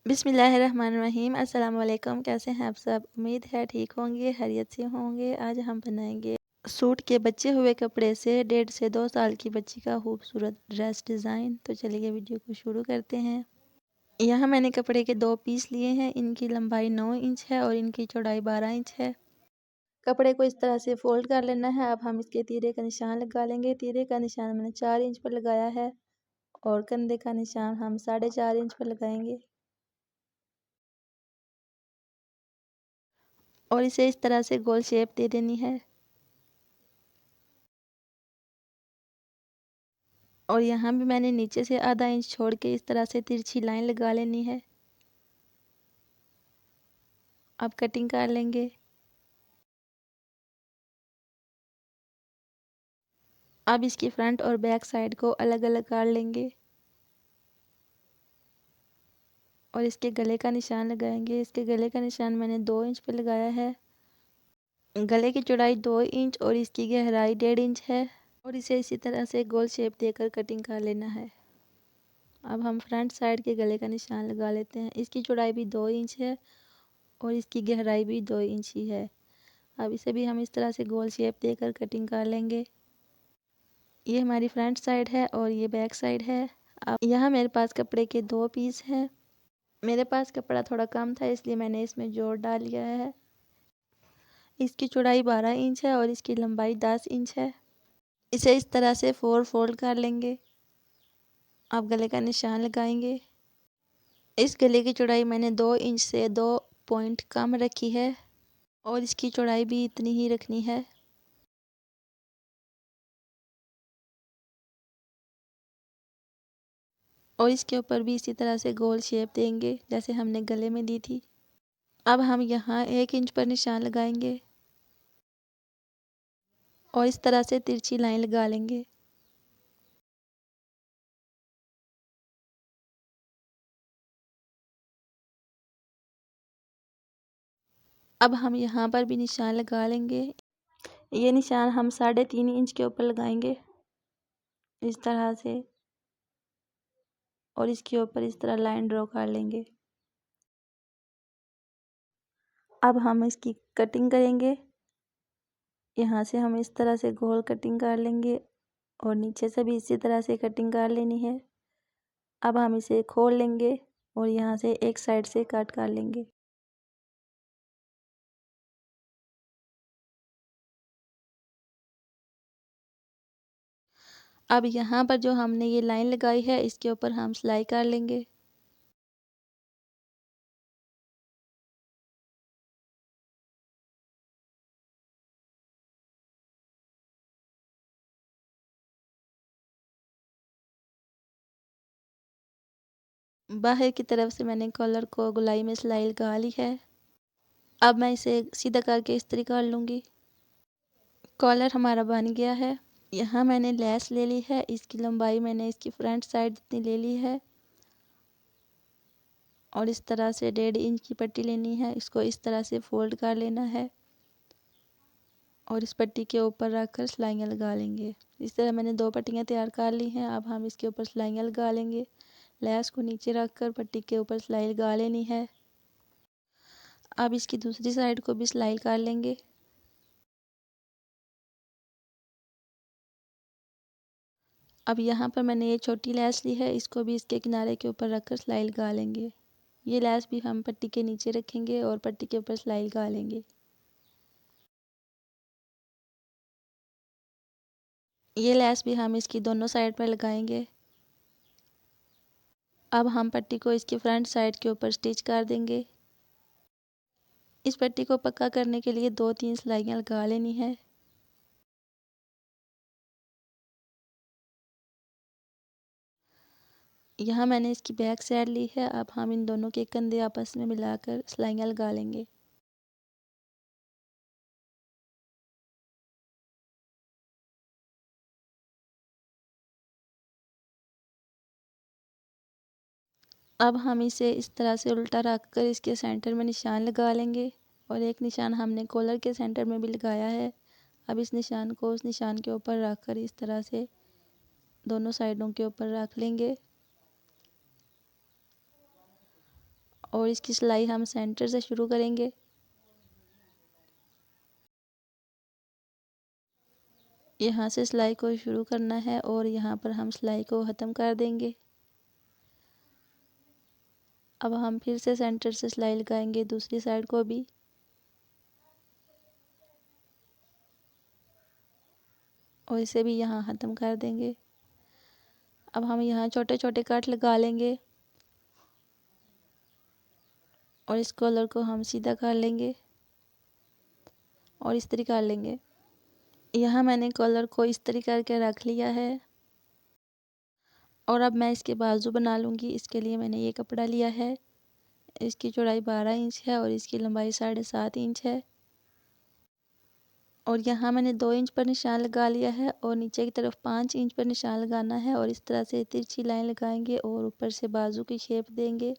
बिस्मिल्लाहिर्रहमानिर्रहीम। अस्सलाम वालेकुम। कैसे हैं आप सब? उम्मीद है ठीक होंगे, खैरियत से होंगे। आज हम बनाएंगे सूट के बचे हुए कपड़े से 1.5 से 2 साल की बच्ची का खूबसूरत ड्रेस डिज़ाइन। तो चलिए वीडियो को शुरू करते हैं। यहाँ मैंने कपड़े के 2 पीस लिए हैं। इनकी लंबाई 9 इंच है और इनकी चौड़ाई 12 इंच है। कपड़े को इस तरह से फोल्ड कर लेना है। अब हम इसके तीरे का निशान लगा लेंगे। तीरे का निशान मैंने 4 इंच पर लगाया है और कंधे का निशान हम 4.5 इंच पर लगाएंगे और इसे इस तरह से गोल शेप दे देनी है। और यहाँ भी मैंने नीचे से आधा इंच छोड़ के इस तरह से तिरछी लाइन लगा लेनी है। अब कटिंग कर लेंगे। अब इसकी फ्रंट और बैक साइड को अलग अलग कर लेंगे और इसके गले का निशान लगाएंगे। इसके गले का निशान मैंने 2 इंच पे लगाया है। गले की चौड़ाई 2 इंच और इसकी गहराई 1.5 इंच है और इसे इसी तरह से गोल शेप देकर कटिंग कर लेना है। अब हम फ्रंट साइड के गले का निशान लगा लेते हैं। इसकी चौड़ाई भी 2 इंच है और इसकी गहराई भी 2 इंच ही है। अब इसे भी हम इस तरह से गोल शेप देकर कटिंग कर लेंगे। ये हमारी फ्रंट साइड है और ये बैक साइड है। अब यहाँ मेरे पास कपड़े के 2 पीस हैं। मेरे पास कपड़ा थोड़ा कम था इसलिए मैंने इसमें जोड़ डाल लिया है। इसकी चौड़ाई 12 इंच है और इसकी लंबाई 10 इंच है। इसे इस तरह से 4 फोल्ड कर लेंगे। अब गले का निशान लगाएंगे। इस गले की चौड़ाई मैंने 2 इंच से 2 पॉइंट कम रखी है और इसकी चौड़ाई भी इतनी ही रखनी है। और इसके ऊपर भी इसी तरह से गोल शेप देंगे जैसे हमने गले में दी थी। अब हम यहाँ 1 इंच पर निशान लगाएंगे और इस तरह से तिरछी लाइन लगा लेंगे। अब हम यहाँ पर भी निशान लगा लेंगे। ये निशान हम 3.5 इंच के ऊपर लगाएंगे इस तरह से और इसके ऊपर इस तरह लाइन ड्रॉ कर लेंगे। अब हम इसकी कटिंग करेंगे। यहाँ से हम इस तरह से गोल कटिंग कर लेंगे और नीचे से भी इसी तरह से कटिंग कर लेनी है। अब हम इसे खोल लेंगे और यहाँ से एक साइड से कट कर लेंगे। अब यहाँ पर जो हमने ये लाइन लगाई है इसके ऊपर हम सिलाई कर लेंगे। बाहर की तरफ से मैंने कॉलर को गोलाई में सिलाई लगा ली है। अब मैं इसे सीधा करके इस्त्री कर लूँगी। कॉलर हमारा बन गया है। यहाँ मैंने लेस ले ली है। इसकी लंबाई मैंने इसकी फ्रंट साइड जितनी ले ली है और इस तरह से 1.5 इंच की पट्टी लेनी है। इसको इस तरह से फोल्ड कर लेना है और इस पट्टी के ऊपर रखकर सिलाइयाँ लगा लेंगे। इस तरह मैंने 2 पट्टियाँ तैयार कर ली हैं। अब हम इसके ऊपर सिलाइयाँ लगा लेंगे। लेस को नीचे रखकर पट्टी के ऊपर सिलाई लगा लेनी है। अब इसकी दूसरी साइड को भी सिलाई कर लेंगे। अब यहाँ पर मैंने ये छोटी लेस ली है। इसको भी इसके किनारे के ऊपर रखकर सिलाई लगा लेंगे। ये लेस भी हम पट्टी के नीचे रखेंगे और पट्टी के ऊपर सिलाई लगा लेंगे। ये लेस भी हम इसकी दोनों साइड पर लगाएंगे। अब हम पट्टी को इसकी फ्रंट साइड के ऊपर स्टिच कर देंगे। इस पट्टी को पक्का करने के लिए 2-3 सिलाइयाँ लगा लेनी है। यहाँ मैंने इसकी बैक साइड ली है। अब हम इन दोनों के कंधे आपस में मिलाकर सिलाइयाँ लगा लेंगे। अब हम इसे इस तरह से उल्टा रख कर इसके सेंटर में निशान लगा लेंगे और एक निशान हमने कॉलर के सेंटर में भी लगाया है। अब इस निशान को उस निशान के ऊपर रख कर इस तरह से दोनों साइडों के ऊपर रख लेंगे और इसकी सिलाई हम सेंटर से शुरू करेंगे। यहाँ से सिलाई को शुरू करना है और यहाँ पर हम सिलाई को ख़त्म कर देंगे। अब हम फिर से सेंटर से सिलाई लगाएंगे दूसरी साइड को भी, और इसे भी यहाँ ख़त्म कर देंगे। अब हम यहाँ छोटे छोटे कट लगा लेंगे और इस कॉलर को हम सीधा कर लेंगे और इस्त्री कर लेंगे। यहाँ मैंने कॉलर को इस्त्री करके रख लिया है और अब मैं इसके बाजू बना लूँगी। इसके लिए मैंने ये कपड़ा लिया है। इसकी चौड़ाई 12 इंच है और इसकी लंबाई 7.5 इंच है। और यहाँ मैंने 2 इंच पर निशान लगा लिया है और नीचे की तरफ 5 इंच पर निशान लगाना है और इस तरह से तिरछी लाइन लगाएंगे और ऊपर से बाजू की शेप देंगे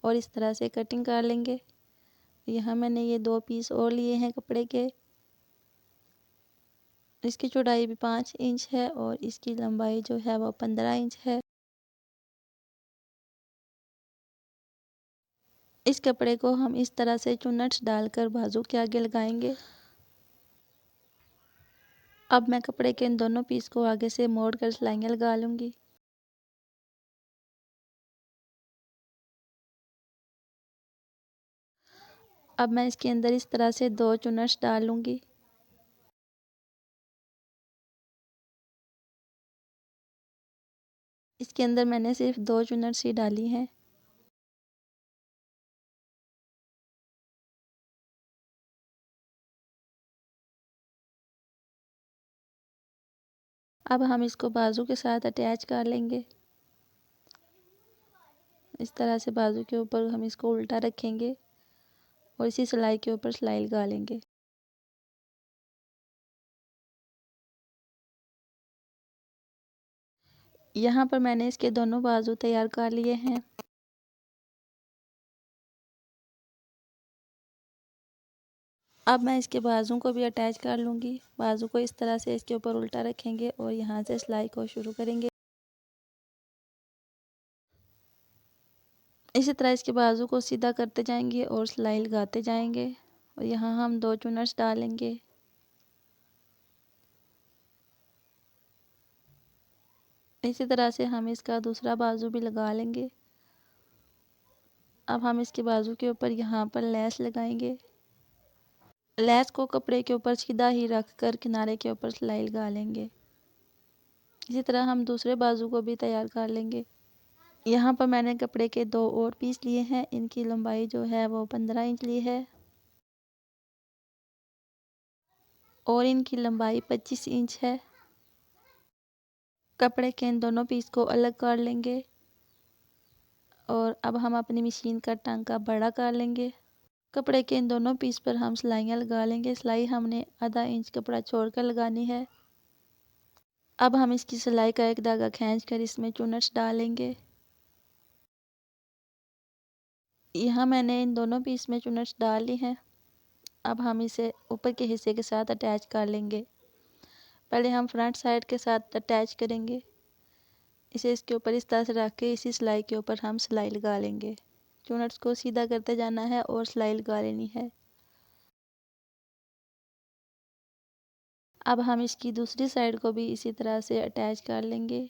और इस तरह से कटिंग कर लेंगे। यहाँ मैंने ये 2 पीस और लिए हैं कपड़े के। इसकी चौड़ाई भी 5 इंच है और इसकी लंबाई जो है वो 15 इंच है। इस कपड़े को हम इस तरह से चुन्नट्स डालकर बाजू के आगे लगाएंगे। अब मैं कपड़े के इन दोनों पीस को आगे से मोड़ कर सिलाइयाँ लगा लूँगी। अब मैं इसके अंदर इस तरह से 2 चुन्नट्स डाल लूँगी। इसके अंदर मैंने सिर्फ 2 चुन्नट्स ही डाली हैं। अब हम इसको बाजू के साथ अटैच कर लेंगे। इस तरह से बाजू के ऊपर हम इसको उल्टा रखेंगे और इसी सिलाई के ऊपर सिलाई लगा लेंगे। यहाँ पर मैंने इसके दोनों बाजू तैयार कर लिए हैं। अब मैं इसके बाजू को भी अटैच कर लूँगी। बाजू को इस तरह से इसके ऊपर उल्टा रखेंगे और यहाँ से सिलाई को शुरू करेंगे। इसी तरह इसके बाजू को सीधा करते जाएंगे और सिलाई लगाते जाएंगे और यहाँ हम 2 चुन्नट्स डालेंगे। इसी तरह से हम इसका दूसरा बाजू भी लगा लेंगे। अब हम इसके बाजू के ऊपर यहाँ पर लेस लगाएंगे। लेस को कपड़े के ऊपर सीधा ही रख कर किनारे के ऊपर सिलाई लगा लेंगे। इसी तरह हम दूसरे बाजू को भी तैयार कर लेंगे। यहाँ पर मैंने कपड़े के 2 और पीस लिए हैं। इनकी लंबाई जो है वो 15 इंच ली है और इनकी लंबाई 25 इंच है। कपड़े के इन दोनों पीस को अलग कर लेंगे और अब हम अपनी मशीन का टांका बड़ा कर लेंगे। कपड़े के इन दोनों पीस पर हम सिलाइयाँ लगा लेंगे। सिलाई हमने आधा इंच कपड़ा छोड़कर लगानी है। अब हम इसकी सिलाई का एक धागा खींचकर इसमें चुन्नट्स डालेंगे। यहाँ मैंने इन दोनों पीस में चुन्नट्स डाल ली हैं। अब हम इसे ऊपर के हिस्से के साथ अटैच कर लेंगे। पहले हम फ्रंट साइड के साथ अटैच करेंगे। इसे इसके ऊपर इस तरह से रख के इसी सिलाई के ऊपर हम सिलाई लगा लेंगे। चुन्नट्स को सीधा करते जाना है और सिलाई लगा लेनी है। अब हम इसकी दूसरी साइड को भी इसी तरह से अटैच कर लेंगे।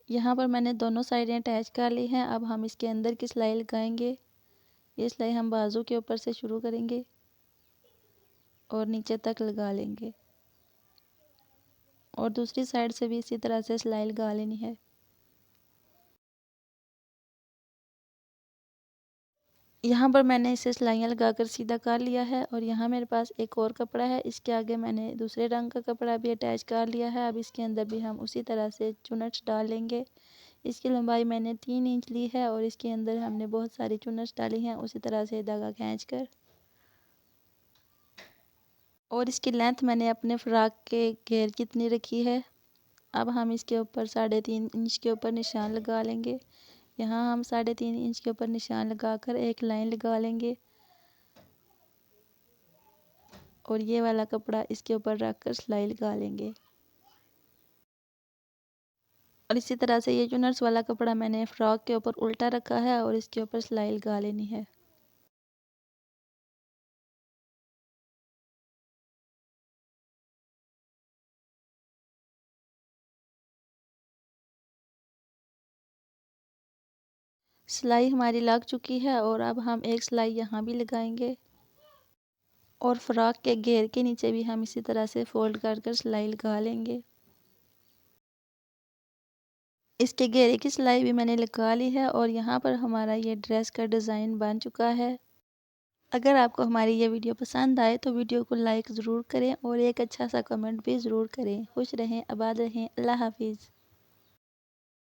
यहाँ पर मैंने दोनों साइडें अटैच कर ली हैं। अब हम इसके अंदर की सिलाई लगाएंगे। ये सिलाई हम बाजू के ऊपर से शुरू करेंगे और नीचे तक लगा लेंगे और दूसरी साइड से भी इसी तरह से सिलाई लगा लेनी है। यहाँ पर मैंने इसे सिलाइयाँ लगाकर सीधा कर लिया है और यहाँ मेरे पास एक और कपड़ा है। इसके आगे मैंने दूसरे रंग का कपड़ा भी अटैच कर लिया है। अब इसके अंदर भी हम उसी तरह से चुन्नट्स डाल लेंगे। इसकी लंबाई मैंने 3 इंच ली है और इसके अंदर हमने बहुत सारी चुन्नट्स डाली हैं उसी तरह से धागा खींचकर। और इसकी लेंथ मैंने अपने फ्रॉक के घेर जितनी रखी है। अब हम इसके ऊपर 3.5 इंच के ऊपर निशान लगा लेंगे। यहाँ हम 3.5 इंच के ऊपर निशान लगाकर एक लाइन लगा लेंगे और ये वाला कपड़ा इसके ऊपर रख कर सिलाई लगा लेंगे। और इसी तरह से ये जो नर्स वाला कपड़ा मैंने फ्रॉक के ऊपर उल्टा रखा है और इसके ऊपर सिलाई लगा लेनी है। सिलाई हमारी लग चुकी है और अब हम एक सिलाई यहाँ भी लगाएंगे और फ्रॉक के घेर के नीचे भी हम इसी तरह से फोल्ड कर कर सिलाई लगा लेंगे। इसके घेरे की सिलाई भी मैंने लगा ली है और यहाँ पर हमारा ये ड्रेस का डिज़ाइन बन चुका है। अगर आपको हमारी ये वीडियो पसंद आए तो वीडियो को लाइक ज़रूर करें और एक अच्छा सा कमेंट भी ज़रूर करें। खुश रहें, आबाद रहें। अल्लाह हाफिज़।